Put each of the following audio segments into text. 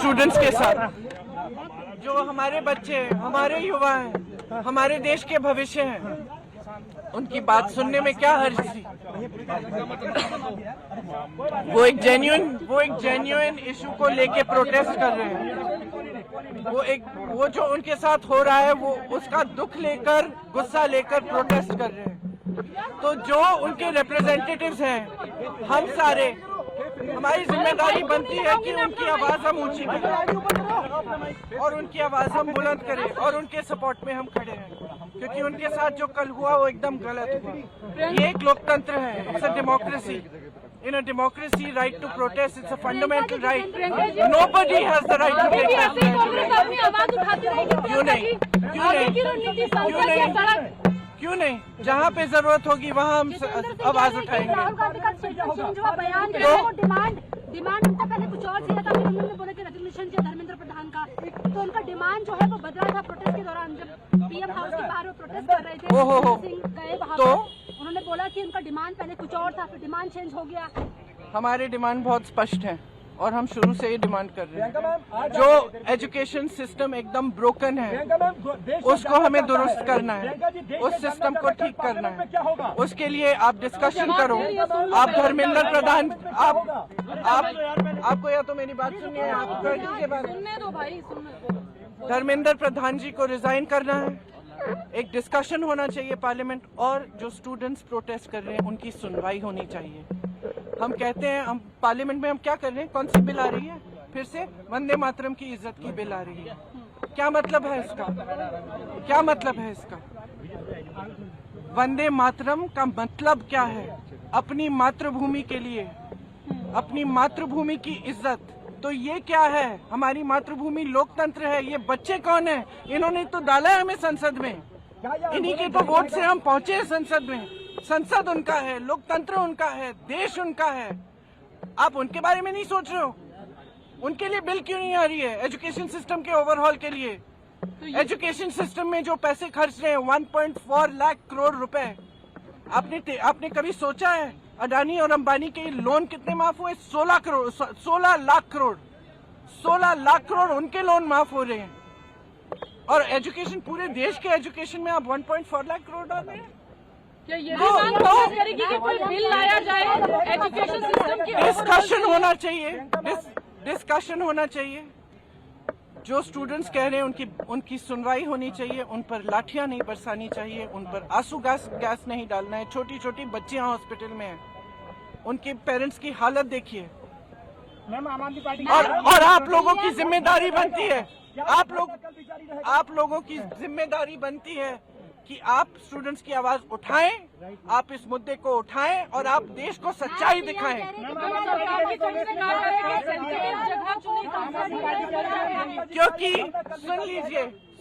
Students के साथ, जो हमारे बच्चे हैं, हमारे युवा हैं, हमारे देश के भविष्य हैं, उनकी बात सुनने में क्या हर्ज थी। वो एक जेन्युइन इशू को लेके प्रोटेस्ट कर रहे हैं। वो जो उनके साथ हो रहा है, वो उसका दुख लेकर, गुस्सा लेकर प्रोटेस्ट कर रहे हैं। तो जो उनके रिप्रेजेंटेटिव्स हैं, हम सारे, हमारी जिम्मेदारी बनती है कि उनकी आवाज हम ऊंची करें और उनकी आवाज हम बुलंद करें और उनके सपोर्ट में हम खड़े हैं, क्योंकि उनके साथ जो कल हुआ वो एकदम गलत हुआ। ये एक लोकतंत्र है, it's a democracy. In a democracy, right to protest, it's a fundamental right. Nobody has the right to protest. क्यों नहीं? जहाँ पे जरूरत होगी वहाँ हम आवाज उठाएंगे। डिमांड उनका पहले कुछ और था, उन्होंने बोला कि रेजोल्यूशन चाहिए धर्मेंद्र प्रधान का, तो उनका डिमांड जो है वो बदला था प्रोटेस्ट के दौरान, जब पीएम हाउस के बाहर वो प्रोटेस्ट कर रहे थे। गए वहाँ तो उन्होंने बोला कि उनका डिमांड पहले कुछ और था, फिर डिमांड चेंज हो गया। हमारे डिमांड बहुत स्पष्ट है और हम शुरू से ये डिमांड कर रहे हैं। जो एजुकेशन सिस्टम एकदम ब्रोकन है, उसको हमें दुरुस्त करना है, उस सिस्टम को ठीक करना है। उसके लिए आप डिस्कशन करो। आप धर्मेंद्र प्रधान, आपको या तो मेरी बात सुनिए, आप के बारे में धर्मेंद्र प्रधान जी को रिजाइन करना है, एक डिस्कशन होना चाहिए पार्लियामेंट, और जो स्टूडेंट्स प्रोटेस्ट कर रहे हैं उनकी सुनवाई होनी चाहिए। हम कहते हैं, हम पार्लियामेंट में हम क्या कर रहे हैं, कौन सी बिल आ रही है, फिर से वंदे मातरम की इज्जत की बिल आ रही है। क्या मतलब है इसका? क्या मतलब है इसका? वंदे मातरम का मतलब क्या है? अपनी मातृभूमि के लिए, अपनी मातृभूमि की इज्जत। तो ये क्या है? हमारी मातृभूमि लोकतंत्र है। ये बच्चे कौन है? इन्होंने तो डाला है हमें संसद में, इन्हीं के तो वोट से हम पहुंचे हैं संसद में। संसद उनका है, लोकतंत्र उनका है, देश उनका है। आप उनके बारे में नहीं सोच रहे हो? उनके लिए बिल क्यों नहीं आ रही है? एजुकेशन सिस्टम के ओवरहॉल के लिए, एजुकेशन सिस्टम में जो पैसे खर्च रहे हैं 1.4 लाख करोड़ रुपए, आपने कभी सोचा है अडानी और अंबानी के लोन कितने माफ हुए? 16 लाख करोड़ 16 लाख करोड़ उनके लोन माफ हो रहे हैं। और एजुकेशन, पूरे देश के एजुकेशन में आप 1.4 लाख करोड़ डाल रहे हैं। क्या ये मांग करेगी कि कोई बिल लाया जाए एजुकेशन सिस्टम की? डिस्कशन होना चाहिए, डिस्कशन होना चाहिए। जो स्टूडेंट्स कह रहे हैं उनकी सुनवाई होनी चाहिए, उन पर लाठियां नहीं बरसानी चाहिए, उन पर आंसू गैस नहीं डालना है। छोटी छोटी बच्चियां हॉस्पिटल में हैं, उनके पेरेंट्स की हालत देखिए। और आप लोगों की जिम्मेदारी बनती है, आप लोगों की जिम्मेदारी बनती है कि आप स्टूडेंट्स की आवाज उठाएं, आप इस मुद्दे को उठाएं और आप देश को सच्चाई दिखाएं। क्योंकि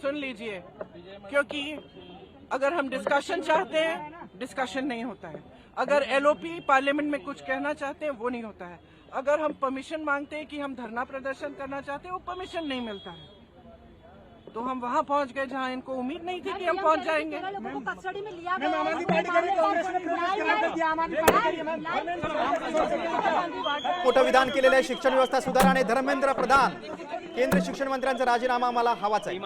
सुन लीजिए, क्योंकि अगर हम डिस्कशन चाहते हैं, डिस्कशन नहीं होता है। अगर एलओपी पार्लियामेंट में कुछ कहना चाहते हैं, वो नहीं होता है। अगर हम परमिशन मांगते हैं कि हम धरना प्रदर्शन करना चाहते हैं, वो परमिशन नहीं मिलता है। तो हम वहाँ पहुँच गए जहाँ इनको उम्मीद नहीं थी कि हम पहुँच जाएंगे। मोठं विधान केलेलं आहे शिक्षण व्यवस्था सुधार आणि धर्मेंद्र प्रधान, केंद्रीय शिक्षण मंत्र्यांचा राजीनामा मला हवाच आहे।